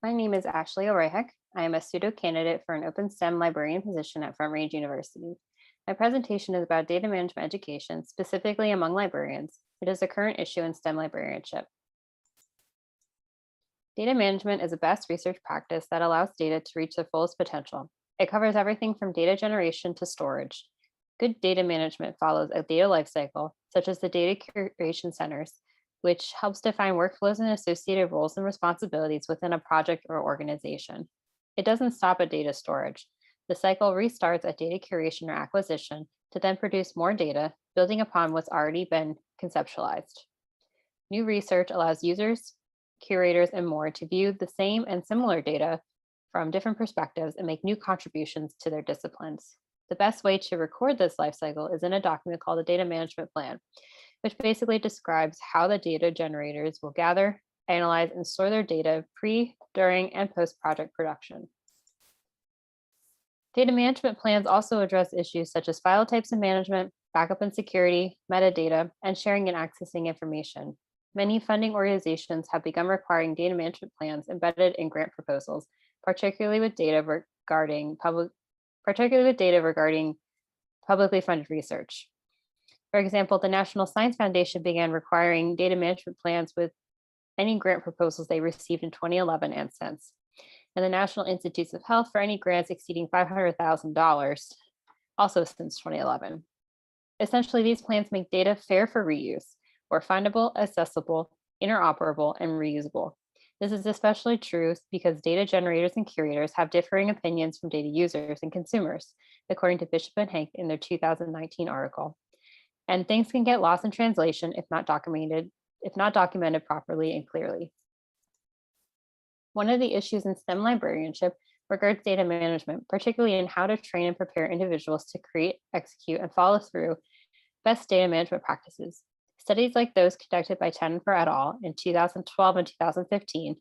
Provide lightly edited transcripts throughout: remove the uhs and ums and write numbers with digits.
My name is Ashley O'Royheck. I am a pseudo candidate for an open STEM librarian position at Front Range University. My presentation is about data management education, specifically among librarians. It is a current issue in STEM librarianship. Data management is a best research practice that allows data to reach their fullest potential. It covers everything from data generation to storage. Good data management follows a data lifecycle, such as the data curation centers, which helps define workflows and associated roles and responsibilities within a project or organization. It doesn't stop at data storage. The cycle restarts at data curation or acquisition to then produce more data, building upon what's already been conceptualized. New research allows users, curators, and more to view the same and similar data from different perspectives and make new contributions to their disciplines. The best way to record this life cycle is in a document called a data management plan, which basically describes how the data generators will gather, analyze, and store their data pre, during, and post-project production. Data management plans also address issues such as file types and management, backup and security, metadata, and sharing and accessing information. Many funding organizations have begun requiring data management plans embedded in grant proposals, particularly with data regarding publicly funded research. For example, the National Science Foundation began requiring data management plans with any grant proposals they received in 2011 and since. And the National Institutes of Health for any grants exceeding $500,000, also since 2011. Essentially, these plans make data fair for reuse, or findable, accessible, interoperable, and reusable. This is especially true because data generators and curators have differing opinions from data users and consumers, according to Bishop and Hank in their 2019 article. And things can get lost in translation if not documented properly and clearly. One of the issues in STEM librarianship regards data management, particularly in how to train and prepare individuals to create, execute, and follow through best data management practices. Studies like those conducted by Tenenfer et al. In 2012 and 2015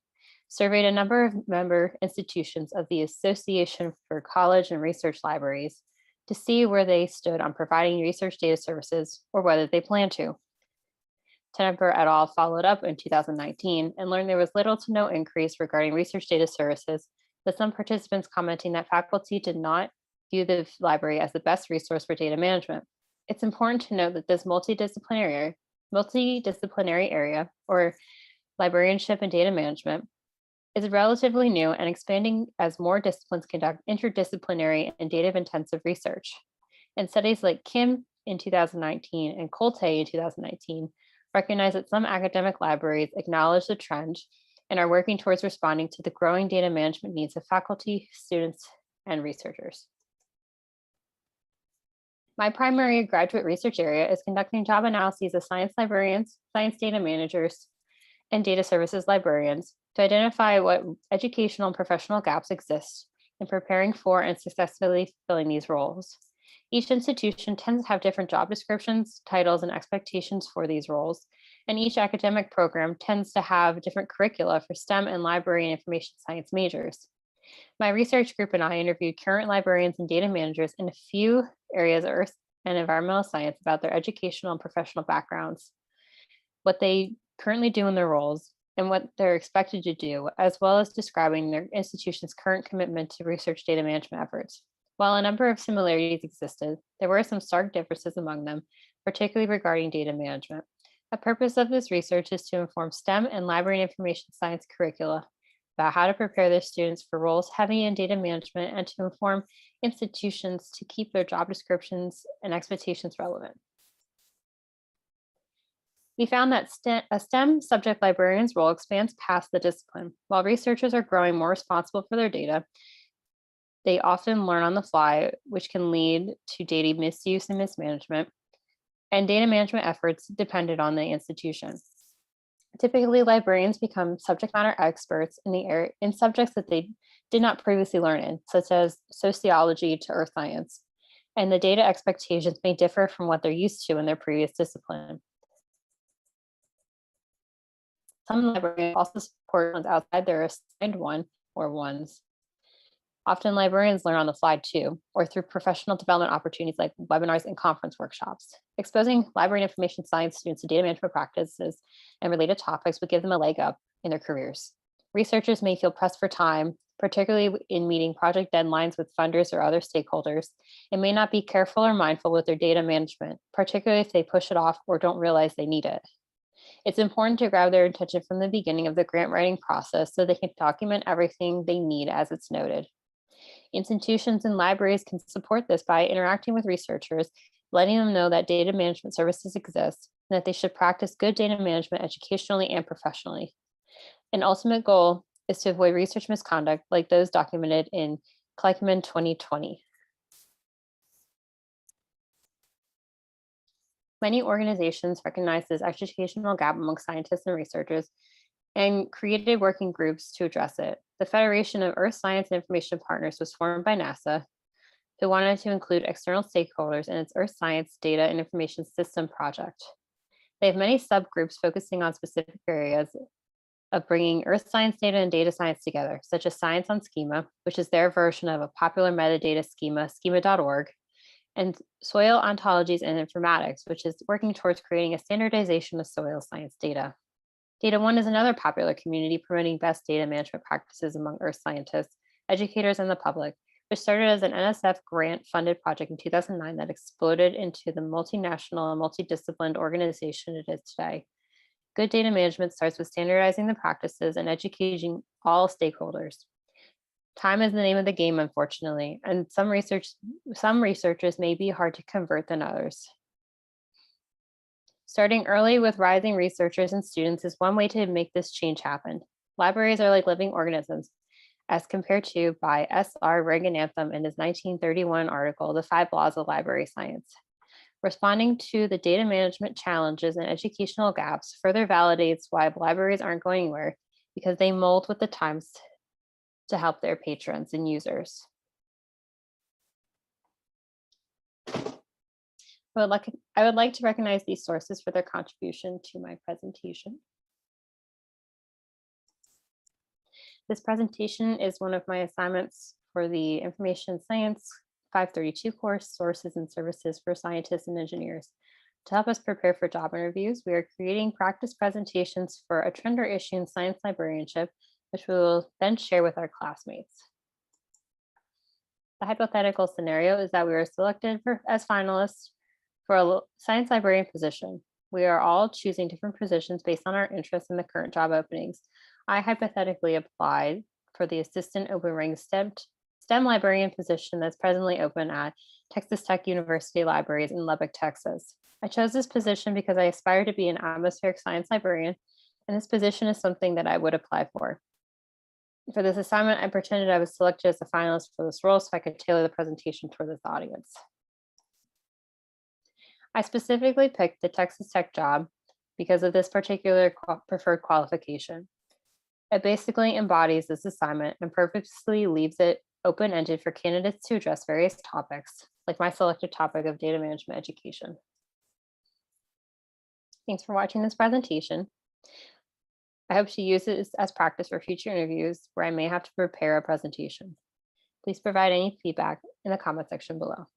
surveyed a number of member institutions of the Association for College and Research Libraries to see where they stood on providing research data services or whether they plan to. Tenenfer et al. Followed up in 2019 and learned there was little to no increase regarding research data services, with some participants commenting that faculty did not view the library as the best resource for data management. It's important to note that this multidisciplinary area, or librarianship and data management, is relatively new and expanding as more disciplines conduct interdisciplinary and data-intensive research. And studies like Kim in 2019 and Colte in 2019 recognize that some academic libraries acknowledge the trend and are working towards responding to the growing data management needs of faculty, students, and researchers. My primary graduate research area is conducting job analyses of science librarians, science data managers, and data services librarians to identify what educational and professional gaps exist in preparing for and successfully filling these roles. Each institution tends to have different job descriptions, titles, and expectations for these roles, and each academic program tends to have different curricula for STEM and library and information science majors. My research group and I interviewed current librarians and data managers in a few areas of earth and environmental science about their educational and professional backgrounds, what they currently do in their roles, and what they're expected to do, as well as describing their institution's current commitment to research data management efforts. While a number of similarities existed, there were some stark differences among them, particularly regarding data management. The purpose of this research is to inform STEM and library and information science curricula about how to prepare their students for roles heavy in data management and to inform institutions to keep their job descriptions and expectations relevant. We found that a STEM subject librarian's role expands past the discipline. While researchers are growing more responsible for their data, they often learn on the fly, which can lead to data misuse and mismanagement, and data management efforts depended on the institution. Typically, librarians become subject matter experts in subjects that they did not previously learn in, such as sociology to earth science, and the data expectations may differ from what they're used to in their previous discipline. Some librarians also support ones outside their assigned one or ones. Often librarians learn on the fly too, or through professional development opportunities like webinars and conference workshops. Exposing library and information science students to data management practices and related topics would give them a leg up in their careers. Researchers may feel pressed for time, particularly in meeting project deadlines with funders or other stakeholders, and may not be careful or mindful with their data management, particularly if they push it off or don't realize they need it. It's important to grab their attention from the beginning of the grant writing process so they can document everything they need as it's noted. Institutions and libraries can support this by interacting with researchers, letting them know that data management services exist and that they should practice good data management educationally and professionally. An ultimate goal is to avoid research misconduct like those documented in Kleichman 2020. Many organizations recognize this educational gap among scientists and researchers and created working groups to address it. The Federation of Earth Science and Information Partners was formed by NASA, who wanted to include external stakeholders in its Earth Science Data and Information System project. They have many subgroups focusing on specific areas of bringing Earth science data and data science together, such as Science on Schema, which is their version of a popular metadata schema, schema.org, and Soil Ontologies and Informatics, which is working towards creating a standardization of soil science data. Data One is another popular community promoting best data management practices among Earth scientists, educators, and the public, which started as an NSF grant-funded project in 2009 that exploded into the multinational and multidisciplined organization it is today. Good data management starts with standardizing the practices and educating all stakeholders. Time is the name of the game, unfortunately, and some researchers may be hard to convert than others. Starting early with rising researchers and students is one way to make this change happen. Libraries are like living organisms, as compared to by S.R. Ranganathan in his 1931 article, The 5 Laws of Library Science. Responding to the data management challenges and educational gaps further validates why libraries aren't going anywhere, because they mold with the times to help their patrons and users. I would like to recognize these sources for their contribution to my presentation. This presentation is one of my assignments for the Information Science 532 course, Sources and Services for Scientists and Engineers. To help us prepare for job interviews, we are creating practice presentations for a trend or issue in science librarianship, which we will then share with our classmates. The hypothetical scenario is that we are selected as finalists for a science librarian position. We are all choosing different positions based on our interests in the current job openings. I hypothetically applied for the assistant open rank STEM librarian position that's presently open at Texas Tech University Libraries in Lubbock, Texas. I chose this position because I aspire to be an atmospheric science librarian, and this position is something that I would apply for. For this assignment, I pretended I was selected as a finalist for this role so I could tailor the presentation for this audience. I specifically picked the Texas Tech job because of this particular preferred qualification. It basically embodies this assignment and purposely leaves it open-ended for candidates to address various topics, like my selected topic of data management education. Thanks for watching this presentation. I hope to use it as practice for future interviews where I may have to prepare a presentation. Please provide any feedback in the comment section below.